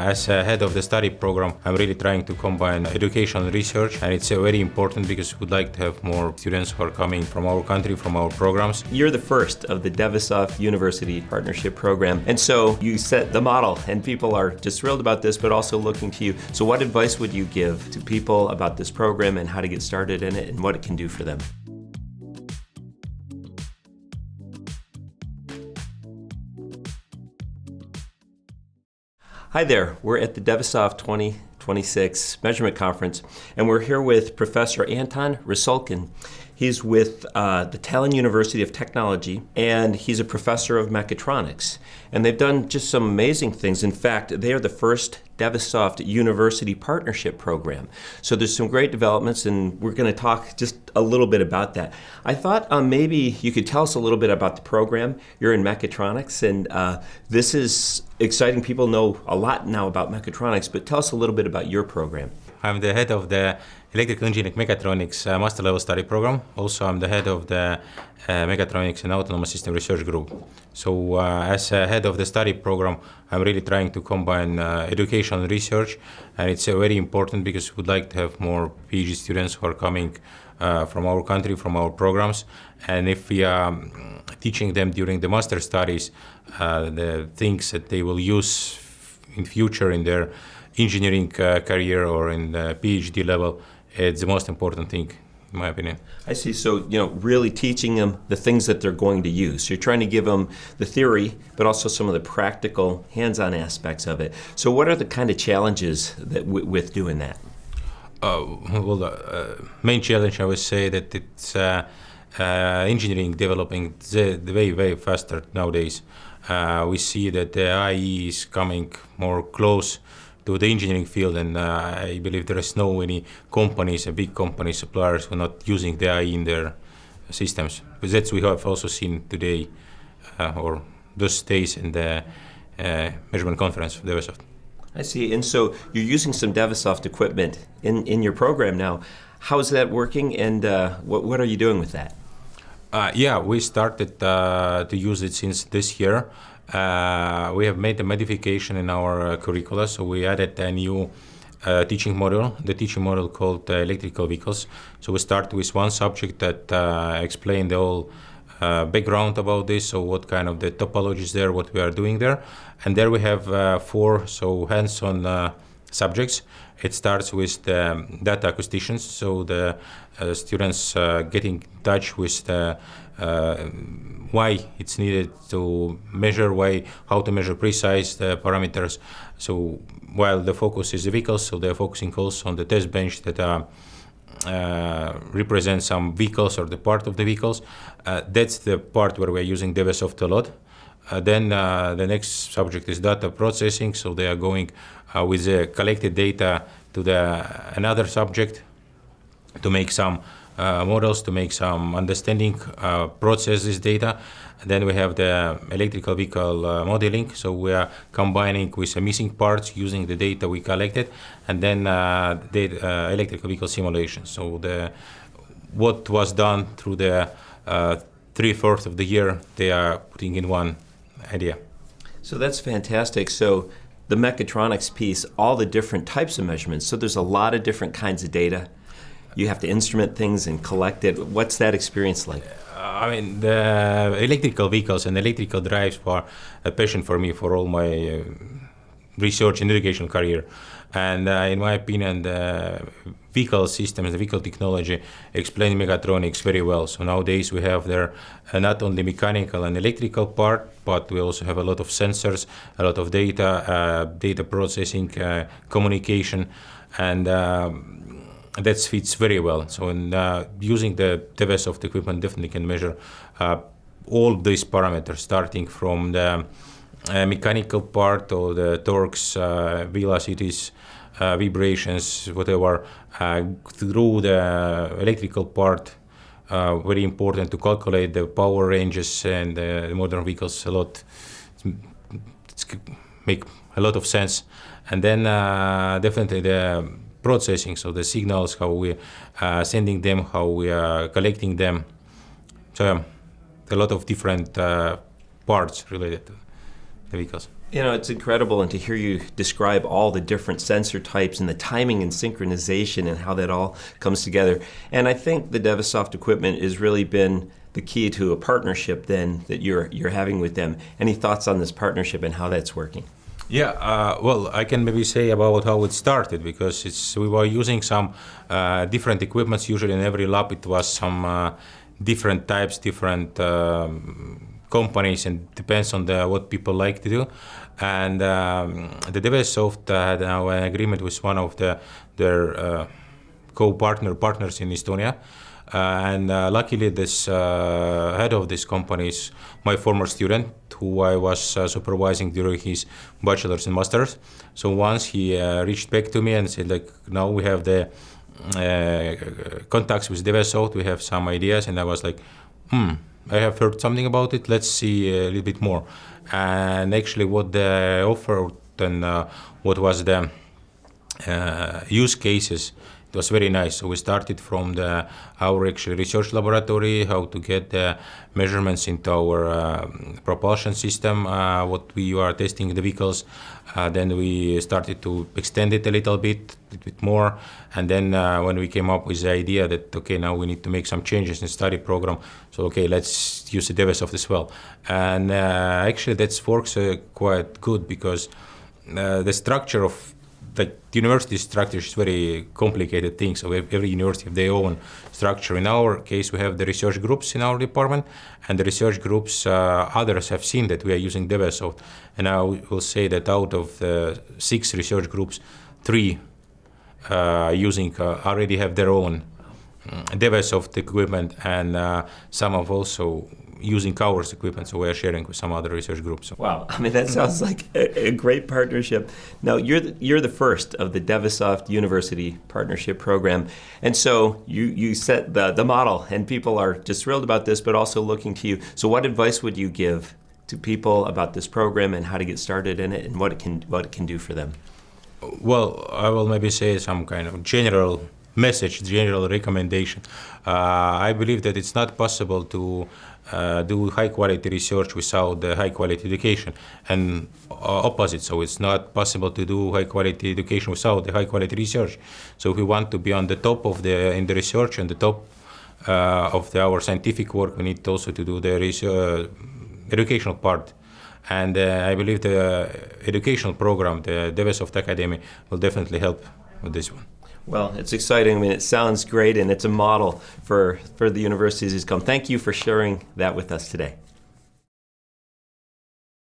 As a head of the study program, I'm really trying to combine education and research, and it's very important because we'd like to have more students who are coming from our country, from our programs. You're the first of the Dewesoft University Partnership Program, and so you set the model, and people are just thrilled about this, but also looking to you. So what advice would you give to people about this program and how to get started in it and what it can do for them? Hi there, we're at the Dewesoft 2026 Measurement Conference, and we're here with Professor Anton Rassolkin. He's with the Tallinn University of Technology, and he's a professor of mechatronics. And they've done just some amazing things. In fact, they are the first Dewesoft University Partnership Program. So there's some great developments, and we're going to talk just a little bit about that. I thought maybe you could tell us a little bit about the program. You're in mechatronics, and this is exciting. People know a lot now about mechatronics, but tell us a little bit about your program. I'm the head of the Electrical Engineering Mechatronics Master Level Study Program. Also, I'm the head of the Mechatronics and Autonomous System Research Group. So, as a head of the study program, I'm really trying to combine education and research, and it's very important because we'd like to have more PhD students who are coming from our country, from our programs. And if we are teaching them during the master studies, the things that they will use in future in their engineering career or in the PhD level, it's the most important thing, in my opinion. I see. So, really teaching them the things that they're going to use. So you're trying to give them the theory, but also some of the practical, hands-on aspects of it. So what are the kind of challenges that with doing that? The main challenge, I would say, that it's engineering developing way, way faster nowadays. We see that the AI is coming more close to the engineering field, and I believe there is no any companies, big companies, suppliers who are not using the AI in their systems. Because that's we have also seen today, or those days in the measurement conference of Dewesoft. I see. And so you're using some Dewesoft equipment in your program now. How is that working, and what are you doing with that? We started to use it since this year. We have made a modification in our curricula, so we added a new teaching module, the teaching module called electrical vehicles. So we start with one subject that explains the whole background about this, so what kind of the topology is there, what we are doing there. And there we have four hands-on subjects. It starts with the data acquisitions, so the students getting in touch with the why it's needed to measure, how to measure precise the parameters. So while the focus is the vehicles, so they're focusing also on the test bench that represent some vehicles or the part of the vehicles. That's the part where we're using Dewesoft a lot. Then the next subject is data processing, so they are going with the collected data to another subject to make some models, to make some understanding, process this data. Then we have the electrical vehicle modeling, so we are combining with the missing parts using the data we collected, and then the electrical vehicle simulation. So what was done through the 3/4 of the year, they are putting in one idea. So that's fantastic. So the mechatronics piece, all the different types of measurements, so there's a lot of different kinds of data. You have to instrument things and collect it. What's that experience like? The electrical vehicles and electrical drives were a passion for me for all my research and educational career. And in my opinion, the vehicle systems, the vehicle technology explain mechatronics very well. So nowadays we have there not only mechanical and electrical part, but we also have a lot of sensors, a lot of data, data processing, communication, and that fits very well. So using the Dewesoft equipment definitely can measure all these parameters, starting from the mechanical part or the torques, velocities, vibrations, whatever, through the electrical part. Very important to calculate the power ranges, and the modern vehicles make a lot of sense. And then definitely the processing, so the signals, how we are sending them, how we are collecting them. So a lot of different parts related to the vehicles. You know, it's incredible, and to hear you describe all the different sensor types and the timing and synchronization and how that all comes together. And I think the Dewesoft equipment has really been the key to a partnership then that you're having with them. Any thoughts on this partnership and how that's working? Yeah, well, I can maybe say about how it started, because we were using some different equipments. Usually in every lab it was some different types, different companies, and depends on what people like to do. And the Dewesoft had now an agreement with one of their partners in Estonia. And luckily this head of this company is my former student, who I was supervising during his bachelor's and master's. So once he reached back to me and said, like, now we have the contacts with Dewesoft, we have some ideas, and I was like, I have heard something about it, let's see a little bit more. And actually what they offered and what was the use cases, it was very nice. So we started from our actually research laboratory, how to get the measurements into our propulsion system, what we are testing the vehicles. Then we started to extend it a little bit more. And then when we came up with the idea that, okay, now we need to make some changes in the study program. So, okay, let's use the Dewesoft as well. And actually that works quite good, because the structure of the university structure is very complicated thing. So every university have their own structure. In our case, we have the research groups in our department, and the research groups, others have seen that we are using Dewesoft. And I will say that out of the 6 research groups, 3 already have their own Dewesoft equipment, and some have also using our equipment, so we are sharing with some other research groups. Wow, I mean, that sounds like a great partnership. Now, you're the first of the Dewesoft University Partnership Program, and so you set the model, and people are just thrilled about this, but also looking to you. So what advice would you give to people about this program and how to get started in it, and what it can do for them? Well, I will maybe say some kind of general message, general recommendation. I believe that it's not possible to do high-quality research without the high-quality education, and opposite. So it's not possible to do high-quality education without the high-quality research. So if we want to be on the top of in the research and the top of our scientific work, we need also to do the educational part. And I believe the educational program, the Dewesoft Academy, will definitely help with this one. Well, it's exciting. I mean, it sounds great, and it's a model for the universities to come. Thank you for sharing that with us today.